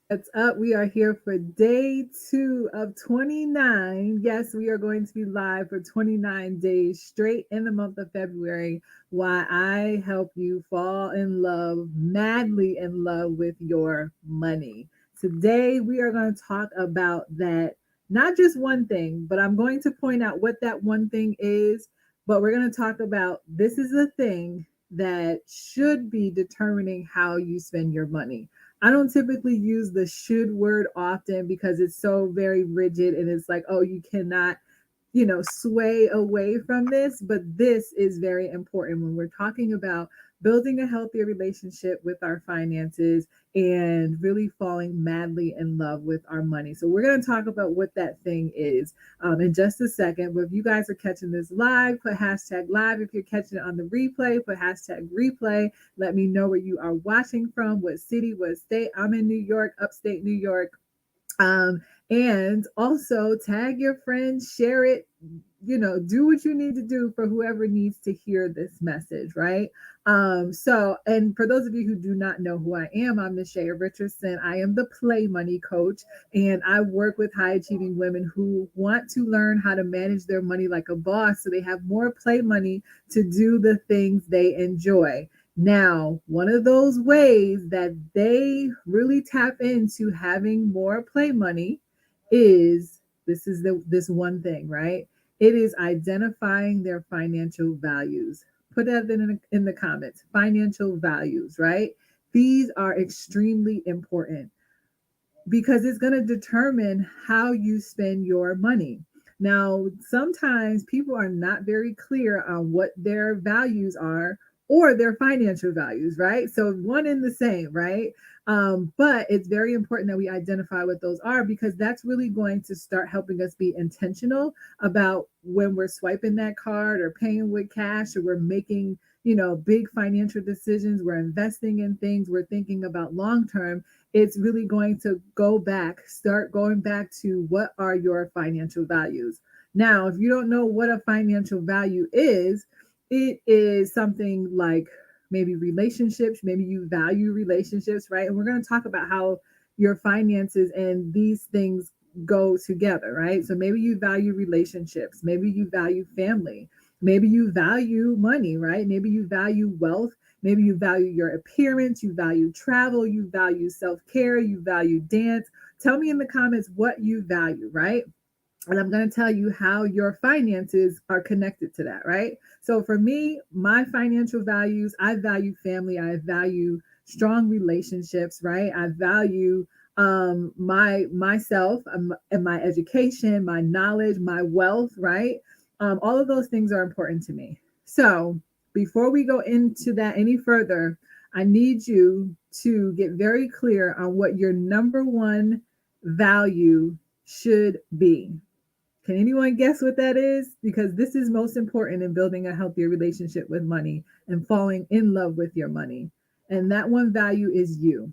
What's up? We are here for day 2 of 29. Yes, we are going to be live for 29 days straight in the month of February. Why I help you fall in love, madly in love with your money. Today, we are going to talk about that, not just one thing, but I'm going to point out what that one thing is. But we're going to talk about this is a thing that should be determining how you spend your money. I don't typically use the should word often because it's so very rigid and it's like, oh, you cannot, sway away from this. But this is very important when we're talking about building a healthier relationship with our finances and really falling madly in love with our money. So, we're going to talk about what that thing is in just a second. But if you guys are catching this live, put hashtag live. If you're catching it on the replay, put hashtag replay. Let me know where you are watching from, what city, what state. I'm in New York, upstate New York. Um, and also tag your friends, share it, do what you need to do for whoever needs to hear this message, right? And for those of you who do not know who I am, I'm Nashaya Richardson. I am the Play Money Coach, and I work with high achieving women who want to learn how to manage their money like a boss so they have more play money to do the things they enjoy. Now, one of those ways that they really tap into having more play money is this one thing, right? It is identifying their financial values. Put that in the comments. Financial values, right? These are extremely important because it's going to determine how you spend your money. Now, sometimes people are not very clear on what their values are or their financial values, right? So, one in the same, right? But it's very important that we identify what those are because that's really going to start helping us be intentional about when we're swiping that card or paying with cash or we're making, big financial decisions, we're investing in things, we're thinking about long term. It's really going to start going back to what are your financial values. Now, if you don't know what a financial value is, it is something like maybe relationships, maybe you value relationships, right? And we're going to talk about how your finances and these things go together, right? So maybe you value relationships, maybe you value family, maybe you value money, right? Maybe you value wealth. Maybe you value your appearance, you value travel, you value self care, you value dance. Tell me in the comments what you value, right? And I'm going to tell you how your finances are connected to that, right? So for me, my financial values, I value family, I value strong relationships, right? I value myself and my education, my knowledge, my wealth, right? All of those things are important to me. So before we go into that any further, I need you to get very clear on what your number one value should be. Can anyone guess what that is? Because this is most important in building a healthier relationship with money and falling in love with your money. And that one value is you.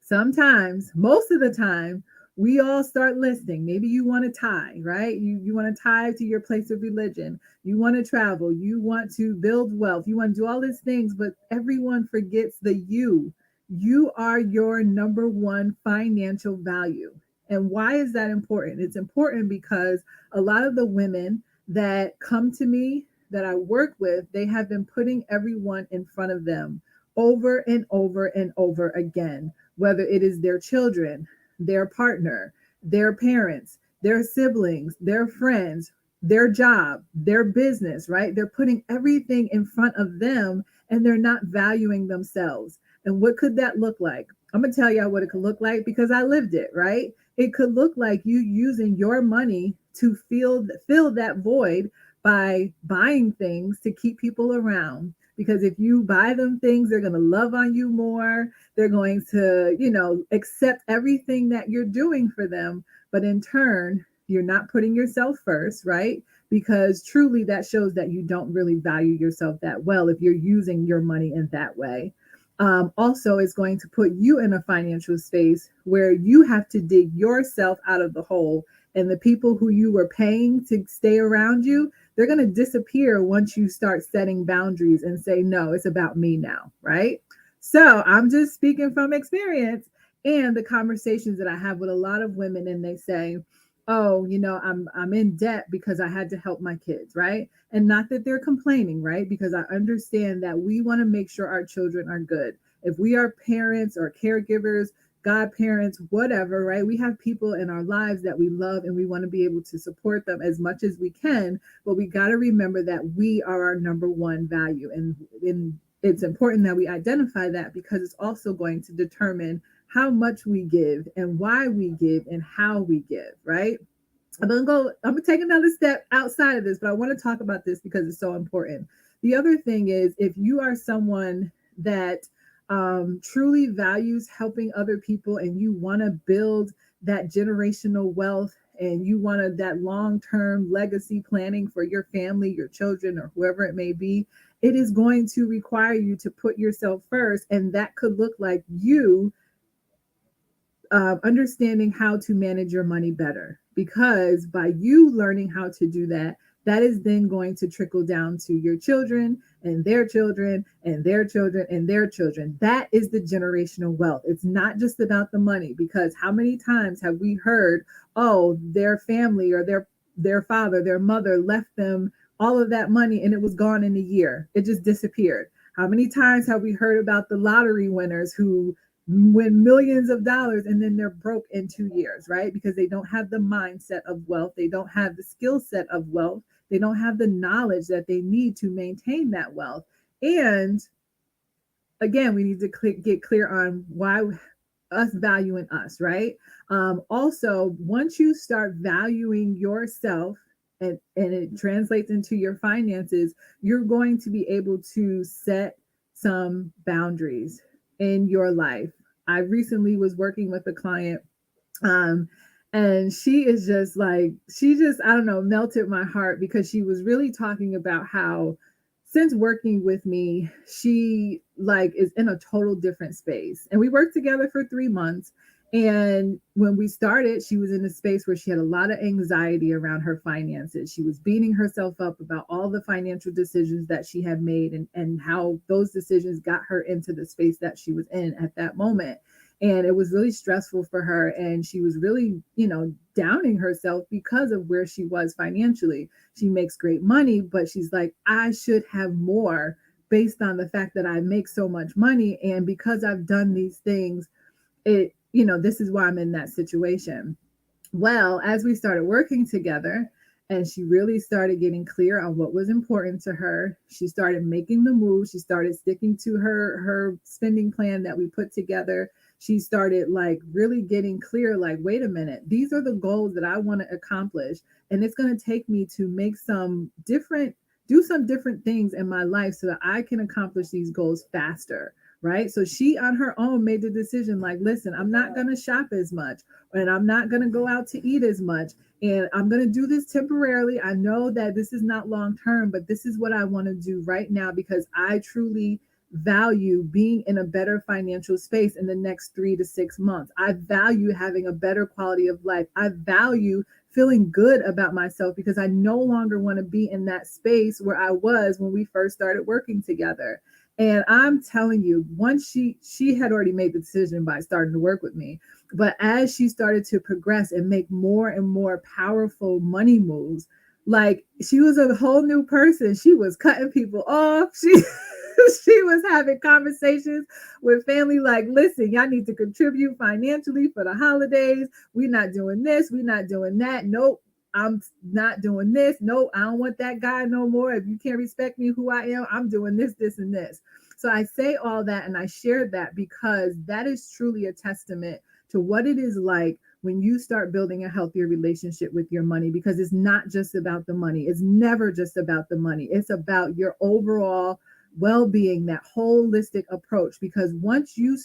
Sometimes, most of the time, we all start listing. Maybe you want to tithe, right? You want to tithe to your place of religion. You want to travel. You want to build wealth. You want to do all these things, but everyone forgets the you. You are your number one financial value. And why is that important? It's important because a lot of the women that come to me that I work with, they have been putting everyone in front of them over and over and over again, whether it is their children, their partner, their parents, their siblings, their friends, their job, their business, right? They're putting everything in front of them and they're not valuing themselves. And what could that look like? I'm going to tell you what it could look like because I lived it, right? It could look like you using your money to fill that void by buying things to keep people around. Because if you buy them things, they're going to love on you more. They're going to, accept everything that you're doing for them. But in turn, you're not putting yourself first, right? Because truly that shows that you don't really value yourself that well if you're using your money in that way. Also, it's going to put you in a financial space where you have to dig yourself out of the hole. And the people who you were paying to stay around you, they're going to disappear once you start setting boundaries and say, no, it's about me now, right? So I'm just speaking from experience. and the conversations that I have with a lot of women, and they say, oh, I'm in debt because I had to help my kids, right? And not that they're complaining, right? Because I understand that we want to make sure our children are good. If we are parents or caregivers, godparents, whatever, right? We have people in our lives that we love and we want to be able to support them as much as we can, but we got to remember that we are our number one value. And it's important that we identify that, because it's also going to determine how much we give and why we give and how we give, right? I'm gonna take another step outside of this, but I want to talk about this because it's so important. The other thing is, if you are someone that truly values helping other people and you want to build that generational wealth, and you want to that long-term legacy planning for your family, your children, or whoever it may be, it is going to require you to put yourself first. And that could look like you understanding how to manage your money better. Because by you learning how to do that, that is then going to trickle down to your children and their children and their children and their children. That is the generational wealth. It's not just about the money, because how many times have we heard, oh, their family or their father, their mother left them all of that money and it was gone in a year. It just disappeared. How many times have we heard about the lottery winners who win millions of dollars and then they're broke in 2 years, right? Because they don't have the mindset of wealth, they don't have the skill set of wealth, they don't have the knowledge that they need to maintain that wealth. And again, we need to get clear on why us valuing us, right? Also, once you start valuing yourself, and it translates into your finances, you're going to be able to set some boundaries in your life. I recently was working with a client, um, and she is just like, she just, I don't know, melted my heart, because she was really talking about how since working with me, she like is in a total different space. And we worked together for 3 months. And when we started, she was in a space where she had a lot of anxiety around her finances. She was beating herself up about all the financial decisions that she had made, and how those decisions got her into the space that she was in at that moment. And it was really stressful for her, and she was really, downing herself because of where she was financially. She makes great money, but she's like, I should have more, based on the fact that I make so much money, and because I've done these things, this is why I'm in that situation. Well, as we started working together and she really started getting clear on what was important to her, she started making the move. She started sticking to her spending plan that we put together. She started like really getting clear, like, wait a minute, these are the goals that I want to accomplish. And it's going to take me to do some different things in my life so that I can accomplish these goals faster. Right. So she on her own made the decision, like, listen, I'm not going to shop as much, and I'm not going to go out to eat as much. And I'm going to do this temporarily. I know that this is not long term, but this is what I want to do right now, because I truly value being in a better financial space in the next 3 to 6 months. I value having a better quality of life. I value feeling good about myself, because I no longer want to be in that space where I was when we first started working together. And I'm telling you, once she had already made the decision by starting to work with me, but as she started to progress and make more and more powerful money moves, like, she was a whole new person. She was cutting people off. She was having conversations with family like, listen, y'all need to contribute financially for the holidays. We're not doing this, we're not doing that. Nope. I'm not doing this. No, I don't want that guy no more. If you can't respect me who I am, I'm doing this, this, and this. So I say all that and I shared that because that is truly a testament to what it is like when you start building a healthier relationship with your money, because it's not just about the money. It's never just about the money. It's about your overall well-being, that holistic approach. Because once you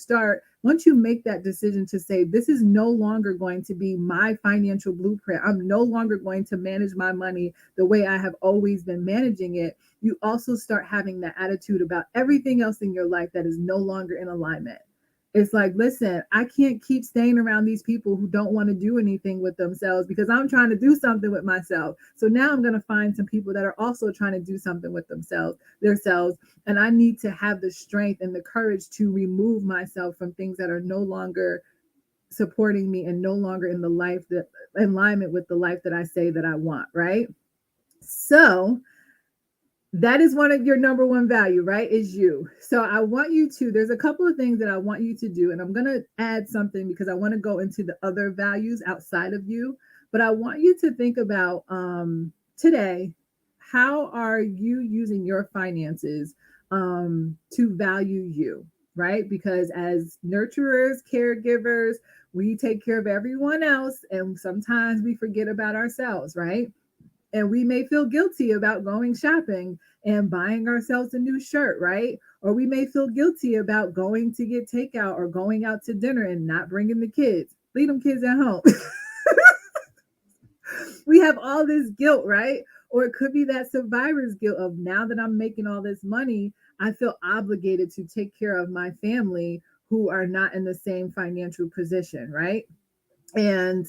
make that decision to say, this is no longer going to be my financial blueprint, I'm no longer going to manage my money the way I have always been managing it, you also start having that attitude about everything else in your life that is no longer in alignment. It's like, listen, I can't keep staying around these people who don't want to do anything with themselves, because I'm trying to do something with myself. So now I'm going to find some people that are also trying to do something with themselves. And I need to have the strength and the courage to remove myself from things that are no longer supporting me and no longer in the life that in alignment with the life that I say that I want, right? So that is one of your number one value, right? Is you. So I want you to, there's a couple of things that I want you to do, and I'm going to add something because I want to go into the other values outside of you. But I want you to think about today, how are you using your finances to value you, right? Because as nurturers, caregivers, we take care of everyone else, and sometimes we forget about ourselves, right? And we may feel guilty about going shopping and buying ourselves a new shirt, right? Or we may feel guilty about going to get takeout or going out to dinner and not bringing the kids. Leave them kids at home. We have all this guilt, right? Or it could be that survivor's guilt of now that I'm making all this money, I feel obligated to take care of my family who are not in the same financial position, right? And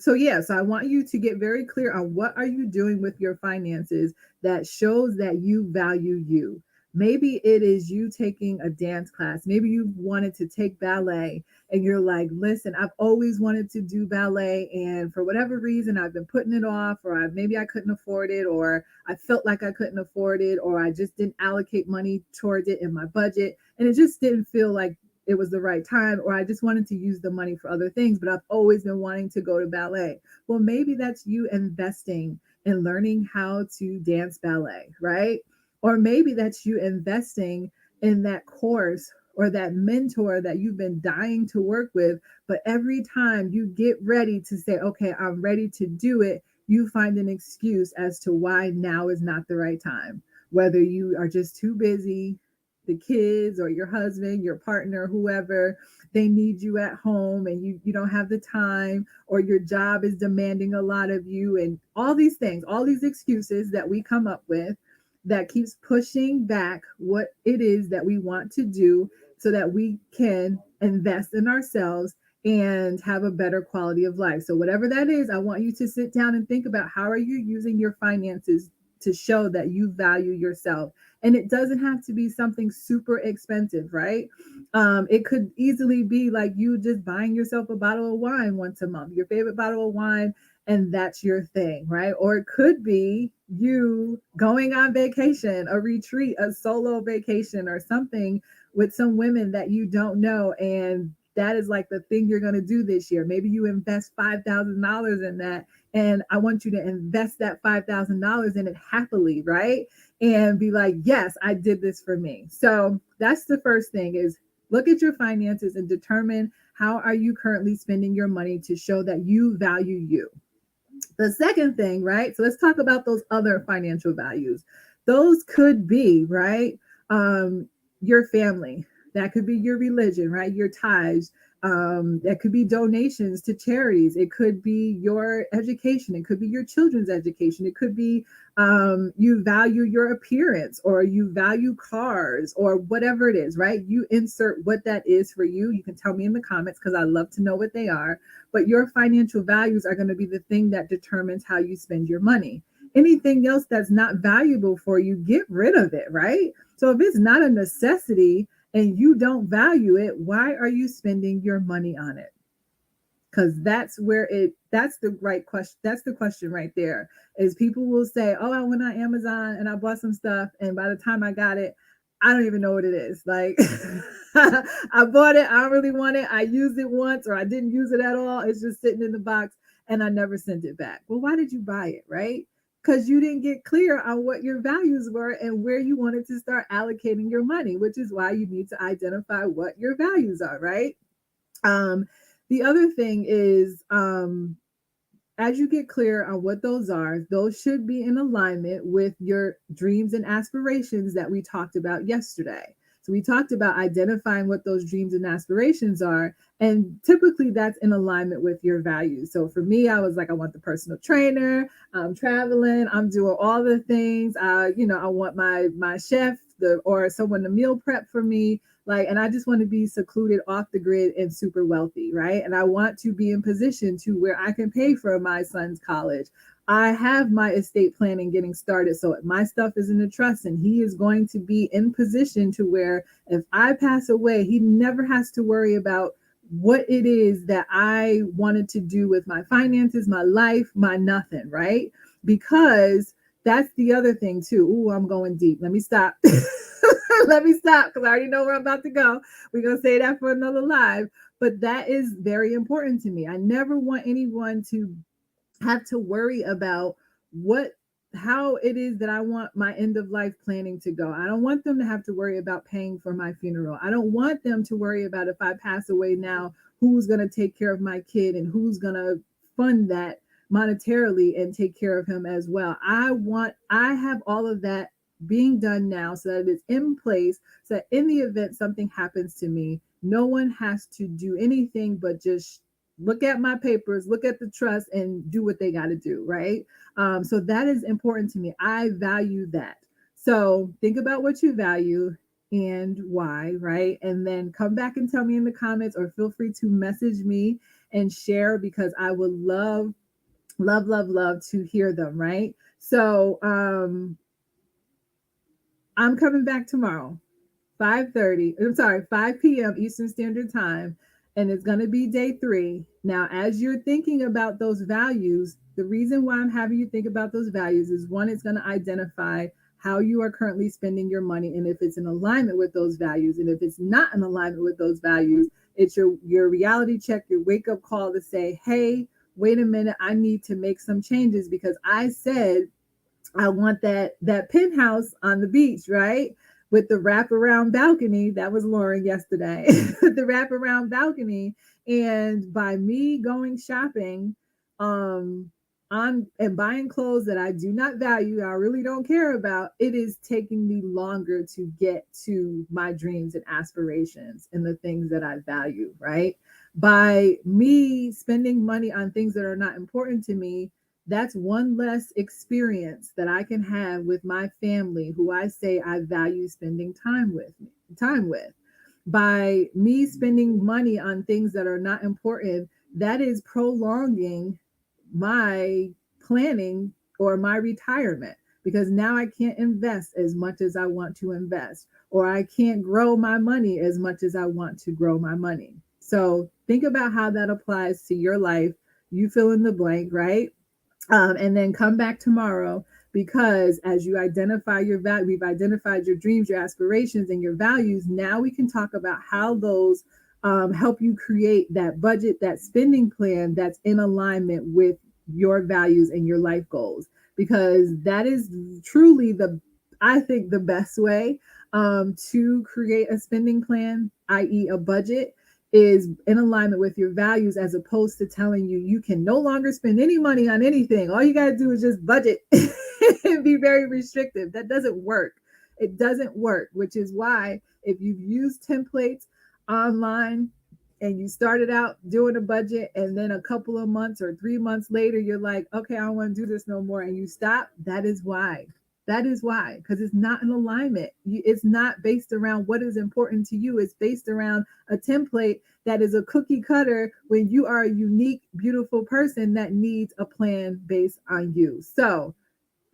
so yeah, so I want you to get very clear on what are you doing with your finances that shows that you value you. Maybe it is you taking a dance class. Maybe you wanted to take ballet and you're like, listen, I've always wanted to do ballet. And for whatever reason, I've been putting it off, or maybe I couldn't afford it, or I felt like I couldn't afford it, or I just didn't allocate money towards it in my budget. And it just didn't feel like it was the right time, or I just wanted to use the money for other things, but I've always been wanting to go to ballet. Well, maybe that's you investing in learning how to dance ballet, right? Or maybe that's you investing in that course or that mentor that you've been dying to work with, but every time you get ready to say, okay, I'm ready to do it, you find an excuse as to why now is not the right time. Whether you are just too busy, the kids or your husband, your partner, whoever, they need you at home and you don't have the time, or your job is demanding a lot of you, and all these things, all these excuses that we come up with that keeps pushing back what it is that we want to do so that we can invest in ourselves and have a better quality of life. So whatever that is, I want you to sit down and think about how are you using your finances to show that you value yourself. And it doesn't have to be something super expensive, right? It could easily be like you just buying yourself a bottle of wine once a month, your favorite bottle of wine, and that's your thing, right? Or it could be you going on vacation, a retreat, a solo vacation, or something with some women that you don't know. And that is like the thing you're going to do this year. Maybe you invest $5,000 in that. And I want you to invest that $5,000 in it happily, right? And be like, yes, I did this for me. So that's the first thing is look at your finances and determine how are you currently spending your money to show that you value you. The second thing, right? So let's talk about those other financial values. Those could be, right? Your family. That could be your religion, right? Your tithes. That could be donations to charities. It could be your education. It could be your children's education. It could be you value your appearance, or you value cars, or whatever it is, right? You insert what that is for you. You can tell me in the comments because I love to know what they are. But your financial values are going to be the thing that determines how you spend your money. Anything else that's not valuable for you, get rid of it, right? So if it's not a necessity and you don't value it, why are you spending your money on it? Because that's the right question. That's the question right there. Is people will say, oh, I went on Amazon and I bought some stuff, and by the time I got it, I don't even know what it is. Like I bought it, I don't really want it. I used it once, or I didn't use it at all. It's just sitting in the box and I never sent it back. Well, why did you buy it, right? Because you didn't get clear on what your values were and where you wanted to start allocating your money, which is why you need to identify what your values are, right? Um, the other thing is, as you get clear on what those are, those should be in alignment with your dreams and aspirations that we talked about yesterday. So we talked about identifying what those dreams and aspirations are, and typically that's in alignment with your values. So for me, I was like, I want the personal trainer. I'm traveling. I'm doing all the things. I want my chef or someone to meal prep for me. Like, and I just want to be secluded off the grid and super wealthy, right? And I want to be in position to where I can pay for my son's college. I have my estate planning getting started. So my stuff is in a trust, and he is going to be in position to where if I pass away, he never has to worry about what it is that I wanted to do with my finances, my life, my nothing, right? Because that's the other thing too. Ooh, I'm going deep. Let me stop. Let me stop because I already know where I'm about to go. We're going to say that for another live. But that is very important to me. I never want anyone to have to worry about what how it is that I want my end of life planning to go. I don't want them to have to worry about paying for my funeral. I don't want them to worry about if I pass away now, who's going to take care of my kid and who's going to fund that monetarily and take care of him as well. I have all of that being done now so that it's in place so that in the event something happens to me, no one has to do anything but just look at my papers, look at the trust, and do what they got to do, right? So that is important to me. I value that. So think about what you value and why, right? And then come back and tell me in the comments or feel free to message me and share because I would love, love, love, love to hear them, right? So I'm coming back tomorrow. 5:30, I'm sorry, 5 p.m. Eastern Standard Time, and it's going to be day 3. Now, as you're thinking about those values, the reason why I'm having you think about those values is one, it's going to identify how you are currently spending your money and if it's in alignment with those values. And if it's not in alignment with those values, it's your reality check, your wake up call to say, hey, wait a minute, I need to make some changes because I said I want that penthouse on the beach, right? With the wraparound balcony. That was Lauren yesterday. The wraparound balcony. And by me going shopping, on and buying clothes that I do not value, I really don't care about, it is taking me longer to get to my dreams and aspirations and the things that I value, right? By me spending money on things that are not important to me, that's one less experience that I can have with my family who I say I value spending time with. By me spending money on things that are not important, that is prolonging my planning or my retirement because now I can't invest as much as I want to invest, or I can't grow my money as much as I want to grow my money. So think about how that applies to your life. You fill in the blank, right? And then come back tomorrow because as you identify your value, we've identified your dreams, your aspirations, and your values. Now we can talk about how those help you create that budget, that spending plan that's in alignment with your values and your life goals. Because that is truly I think, the best way to create a spending plan, i.e., a budget, is in alignment with your values as opposed to telling you you can no longer spend any money on anything. All you got to do is just budget and be very restrictive. That doesn't work. It doesn't work, which is why if you've used templates online and you started out doing a budget and then a couple of months or 3 months later you're like, okay, I don't want to do this no more, and you stop, that is why. That is why, because it's not in alignment. It's not based around what is important to you. It's based around a template that is a cookie cutter when you are a unique, beautiful person that needs a plan based on you. So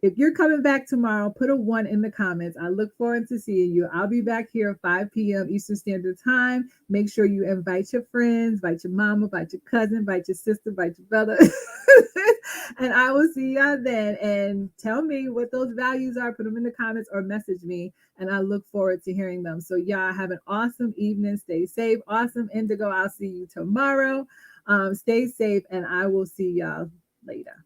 if you're coming back tomorrow, put a 1 in the comments. I look forward to seeing you. I'll be back here at 5 p.m. Eastern Standard Time. Make sure you invite your friends, invite your mama, invite your cousin, invite your sister, invite your brother. And I will see y'all then. And tell me what those values are. Put them in the comments or message me. And I look forward to hearing them. So y'all have an awesome evening. Stay safe. Awesome Indigo. I'll see you tomorrow. Stay safe and I will see y'all later.